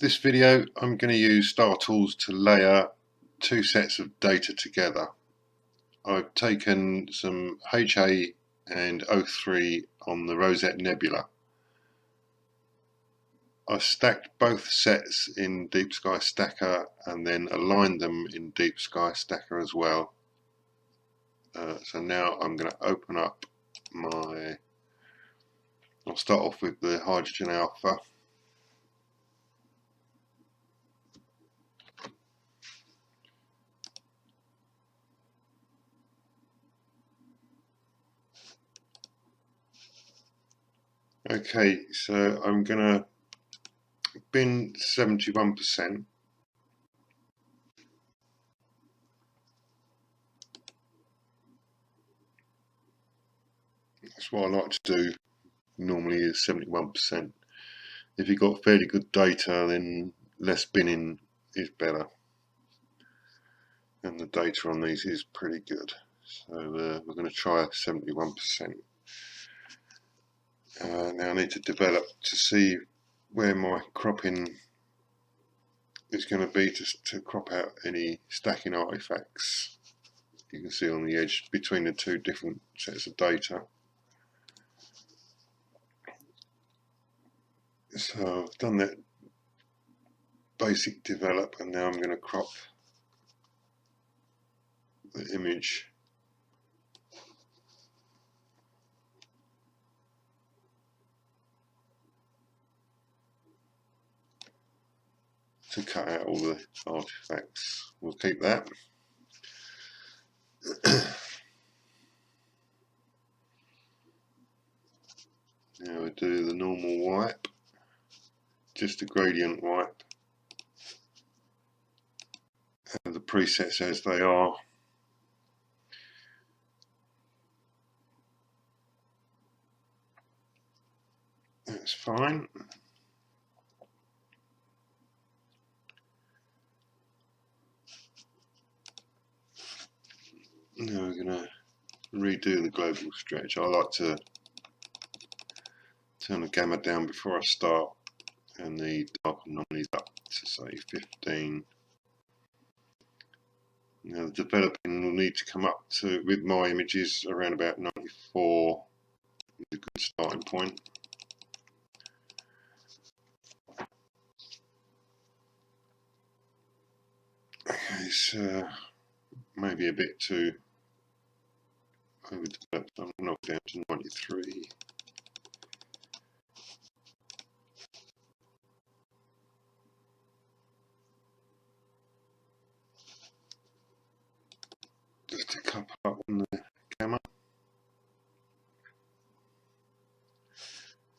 This video I'm going to use StarTools to layer two sets of data together. I've taken some Ha and OIII on the Rosette Nebula. I stacked both sets in Deep Sky Stacker and then aligned them in Deep Sky Stacker as well. So now I'm going to open up I'll start off with the hydrogen alpha. Okay, so I'm going to bin 71%. That's what I like to do normally, is 71%. If you've got fairly good data, then less binning is better. And the data on these is pretty good. So we're going to try 71%. Now I need to develop to see where my cropping is going to be to crop out any stacking artifacts you can see on the edge between the two different sets of data. So I've done that basic develop, and now I'm going to crop the image to cut out all the artifacts. We'll keep that. Now we do the normal wipe, just a gradient wipe, and the presets as they are. That's fine. Now we're going to redo the global stretch. I like to turn the gamma down before I start, and the dark anomalies up to say 15. Now the developing will need to come up to, with my images, around about 94 is a good starting point. Okay, so maybe a bit too overdeveloped. I'm going to knock down to 93. Just to couple up on the gamma.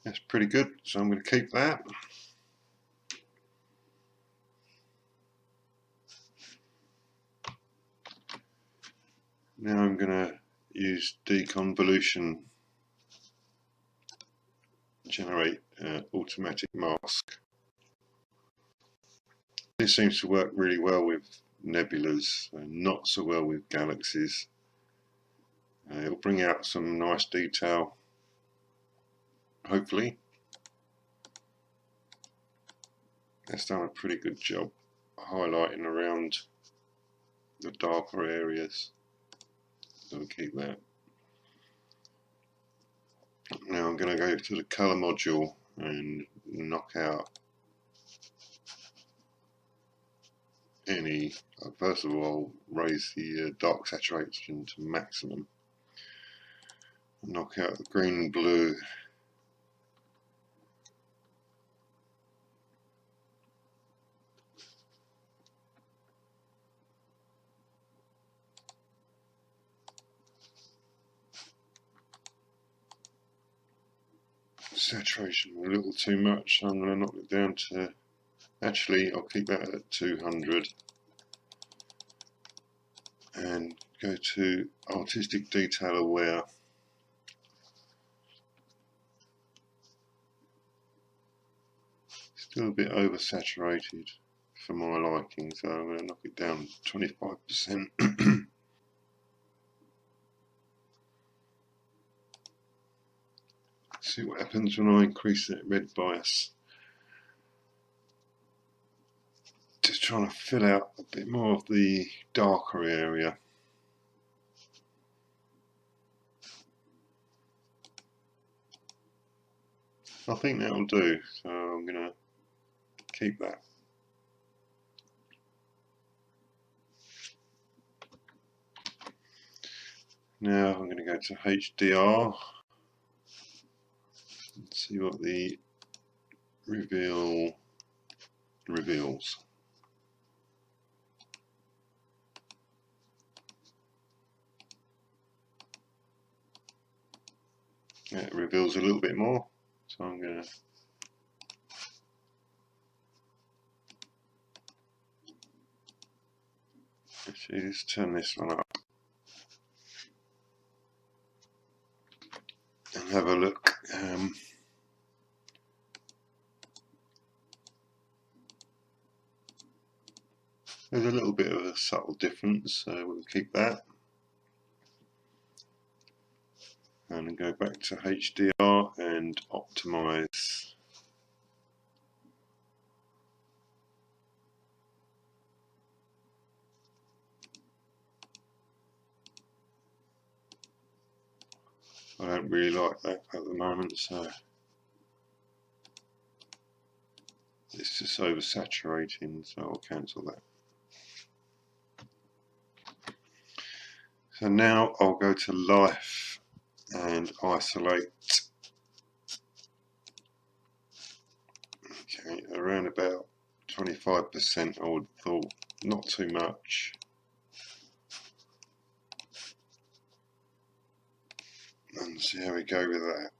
That's pretty good, so I'm going to keep that. Now I'm going to use Deconvolution, generate automatic mask. This seems to work really well with nebulas, not so well with galaxies. It'll bring out some nice detail, hopefully. It's done a pretty good job highlighting around the darker areas, so we'll keep that. Now I'm going to go to the colour module and knock out any, first of all, raise the dark saturation to maximum, knock out the green and blue, saturation a little too much, so I'm going to knock it down to, actually I'll keep that at 200 and go to artistic detail aware. Still a bit oversaturated for my liking, so I'm going to knock it down to 25%. See what happens when I increase that red bias. just trying to fill out a bit more of the darker area. I think that'll do, so I'm going to keep that. Now I'm going to go to HDR and see what the reveal reveals. Yeah, it reveals a little bit more, so I'm going to actually just turn this one up and have a look. There's a little bit of a subtle difference, so we'll keep that. And go back to HDR and optimize. I don't really like that at the moment, so it's just oversaturating, so I'll cancel that. So now I'll go to life and isolate. Okay, around about 25% I would have thought, not too much. And see how we go with that.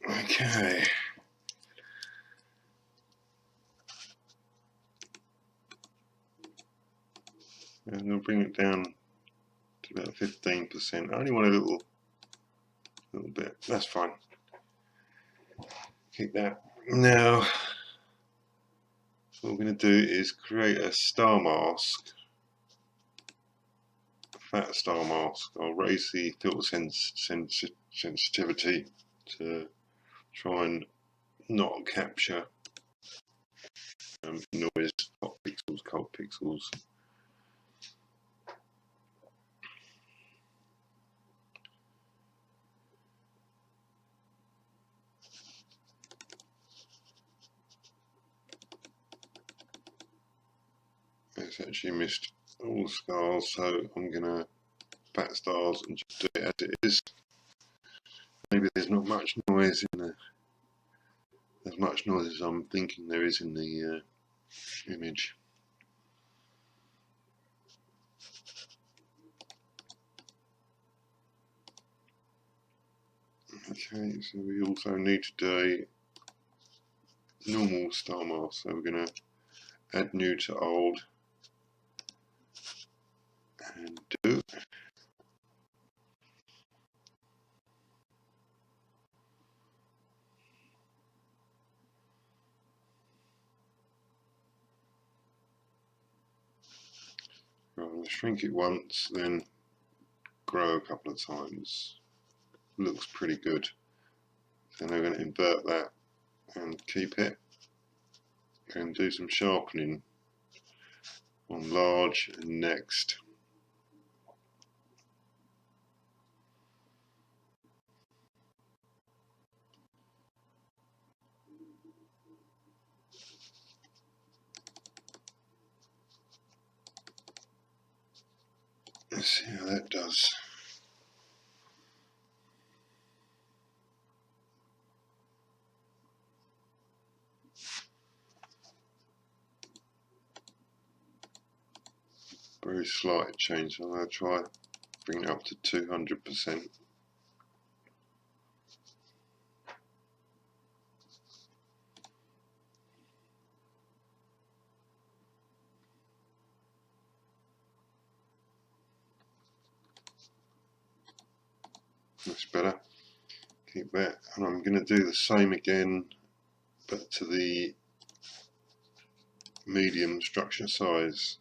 Okay. And I'll bring it down to about 15%. I only want a little bit. That's fine. Keep that. Now, what we're going to do is create a star mask. Fat star mask. I'll raise the filter sensitivity to try and not capture noise, hot pixels, cold pixels. It's actually missed all the stars, so I'm going to fat stars and just do it as it is. Maybe there's not much noise in the, as much noise as I'm thinking there is in the image. Okay, so we also need to do a normal star mask, so we're going to add new to old and do. I'm going to shrink it once, then grow a couple of times. Looks pretty good. Then I'm going to invert that and keep it and do some sharpening on large and next. Let's see how that does. Very slight change. I'm going to try bring it up to 200%. That's better. Keep that, and I'm going to do the same again, but to the medium structure size.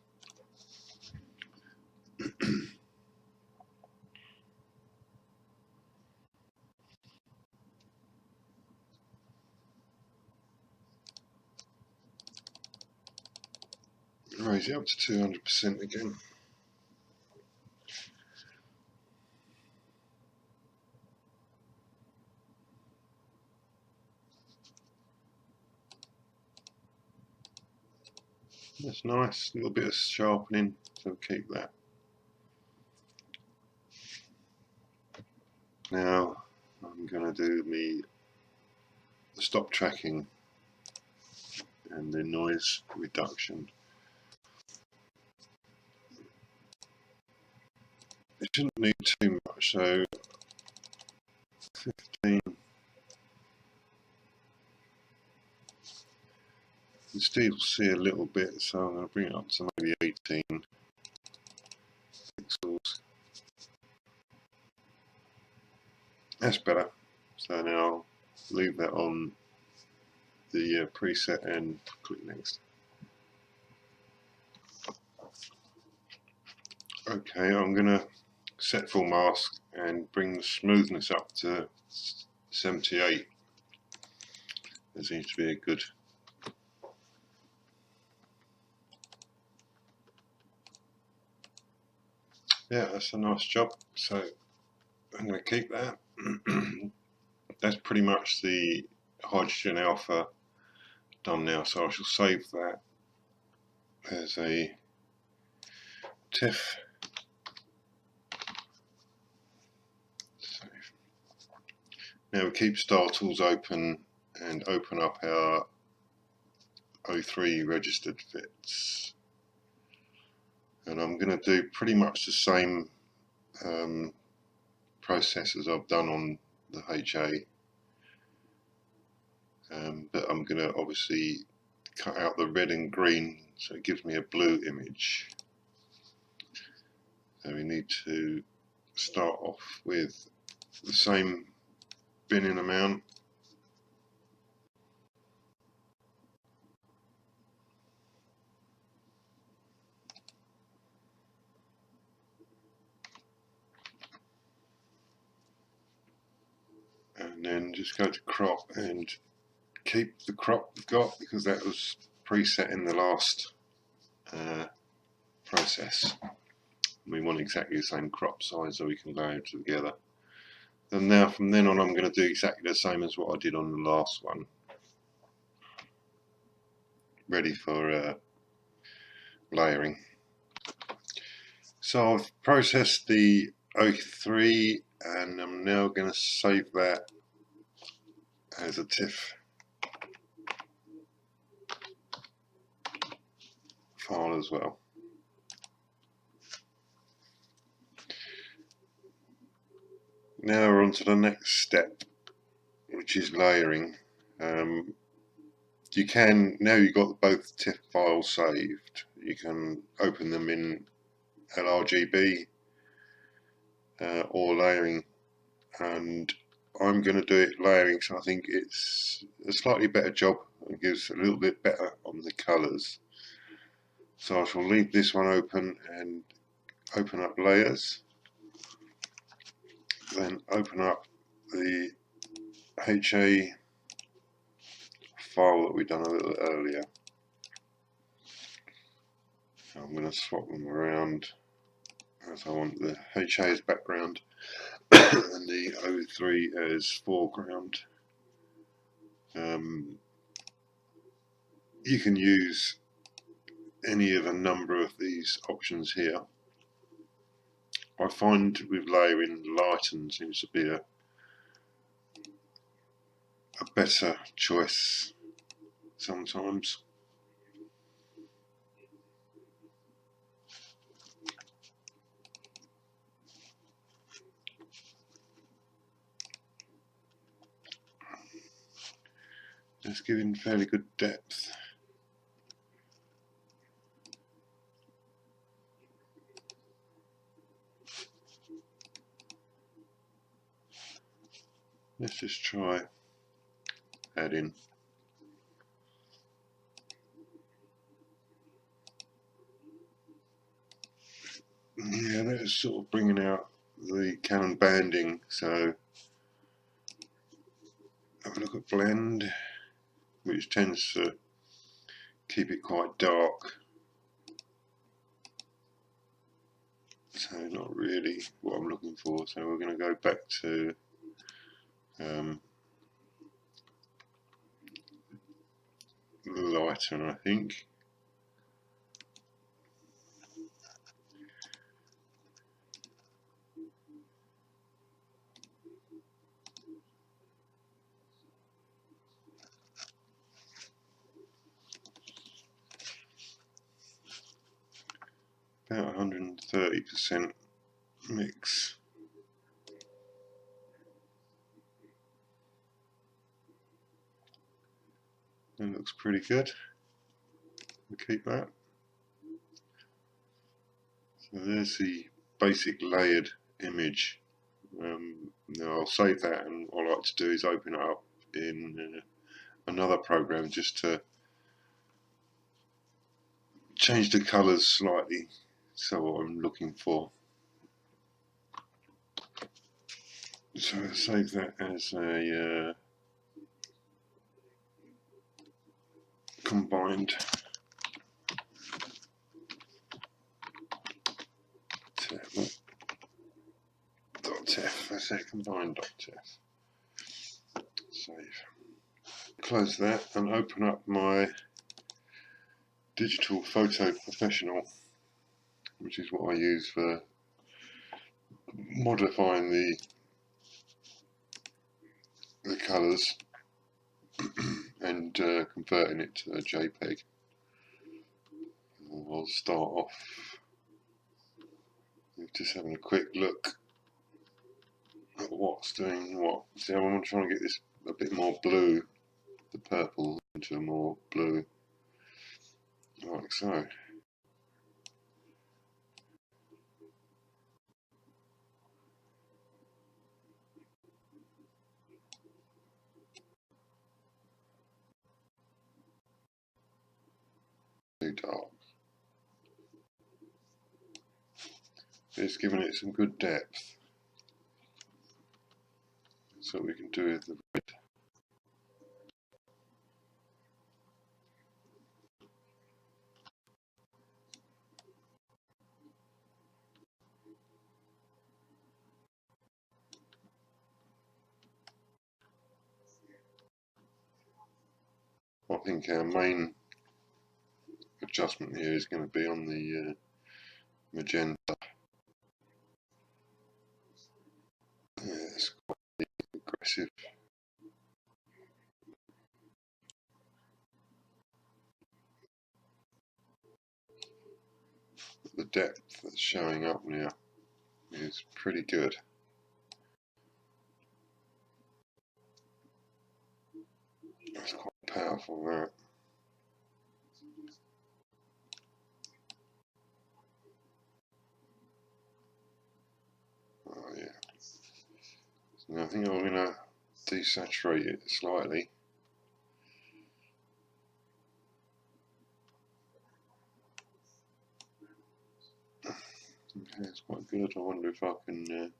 raise it up to 200% again. That's nice, a little bit of sharpening, so keep that. Now I'm going to do the stop tracking and the noise reduction. It shouldn't need too much, so 15. You still see a little bit, so I'm going to bring it up to maybe 18 pixels. That's better. So now I'll leave that on the preset and click next. Okay, I'm going to set full mask and bring the smoothness up to 78. That seems to be a good. Yeah, that's a nice job. So I'm going to keep that. That's pretty much the hydrogen alpha done now, so I shall save that as a TIFF. Save. Now we keep StarTools open and open up our O3 registered fits, and I'm going to do pretty much the same process as I've done on the HA, but I'm going to obviously cut out the red and green so it gives me a blue image. So we need to start off with the same binning amount. And then just go to crop and keep the crop we've got, because that was preset in the last process. We want exactly the same crop size so we can go together. And now from then on I'm going to do exactly the same as what I did on the last one. Ready for layering. So I've processed the O3 and I'm now going to save that as a TIFF file as well. Now we're on to the next step, which is layering. You can, now you've got both TIFF files saved, you can open them in LRGB or layering, and I'm going to do it layering, so I think it's a slightly better job. It gives a little bit better on the colours. So I shall leave this one open and open up layers, then open up the HA file that we've done a little earlier. I'm going to swap them around as I want the HA as background and the O3 as foreground. You can use any of a number of these options here. I find with layering, lighten seems to be a better choice sometimes. It's giving fairly good depth. Let's just try adding. Yeah, that is sort of bringing out the Canon banding, so have a look at blend, which tends to keep it quite dark. So not really what I'm looking for. So we're going to go back to lighten, I think. About 130% mix. That looks pretty good. We'll keep that. So there's the basic layered image. Now I'll save that, and all I like to do is open it up in another program just to change the colours slightly, so what I'm looking for. So I'll save that as a combined .tef. That's it, combined .tef. Save. Close that and open up my Digital Photo Professional, which is what I use for modifying the colours and converting it to a JPEG. I'll start off with just having a quick look at what's doing what. See, I'm trying to get this a bit more blue, the purple into a more blue, like so. Too dark. It's giving it some good depth. So we can do with the red. I think our main adjustment here is going to be on the magenta. Yeah, it's quite aggressive. The depth that's showing up now is pretty good. That's quite powerful, that. Oh yeah. So now I think I'm going to desaturate it slightly. Okay, it's quite good. I wonder if I can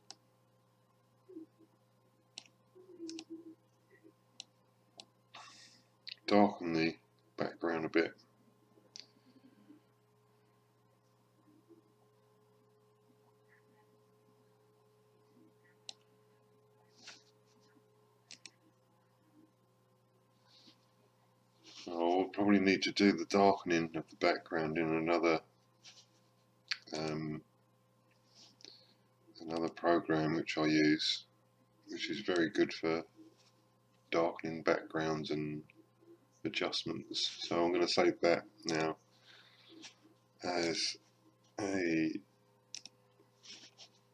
darken the background a bit. I'll probably need to do the darkening of the background in another program which I use, which is very good for darkening backgrounds and adjustments. So I'm going to save that now as a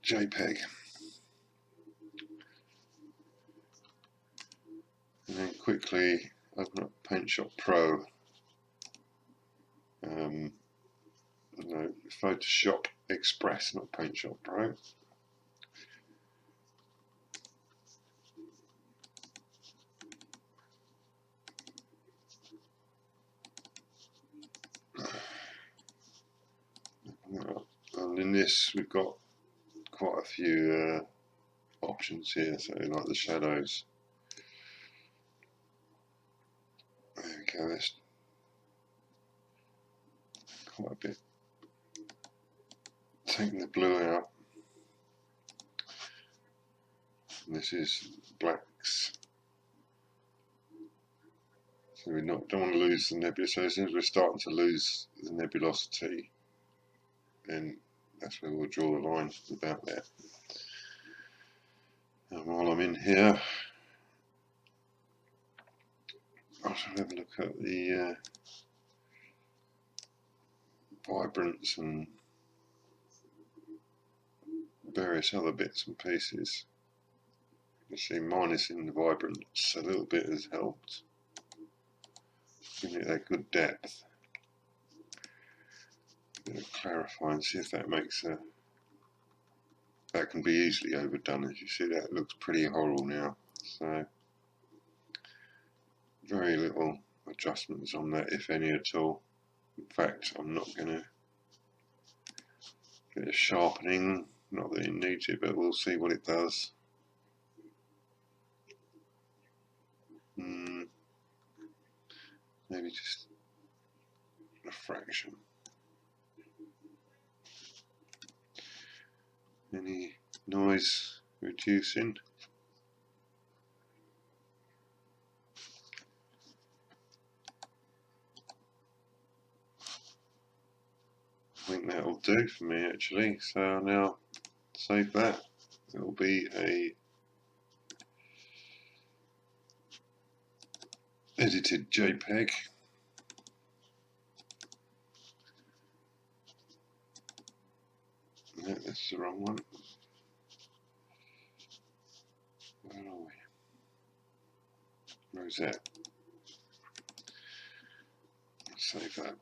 JPEG, and then quickly open up PaintShop Pro. No, Photoshop Express, not PaintShop Pro. And in this we've got quite a few options here, so like the shadows. There we go, that's quite a bit taking the blue out. And this is blacks. So we don't want to lose the nebula. So as soon as we're starting to lose the nebulosity, then that's where we'll draw the line about that. And while I'm in here, I'll have a look at the vibrance and various other bits and pieces. You see minusing the vibrance a little bit has helped, giving it that good depth. A bit of clarify and see if that makes a... That can be easily overdone. As you see, that looks pretty horrible now. So very little adjustments on that, if any at all. In fact, I'm not going to get a sharpening, not that it needs it, but we'll see what it does. Maybe just a fraction. Any noise reducing? I think that'll do for me actually. So I'll now save that. It'll be a edited JPEG. No, that's the wrong one. Where are we? Rosette. Save that.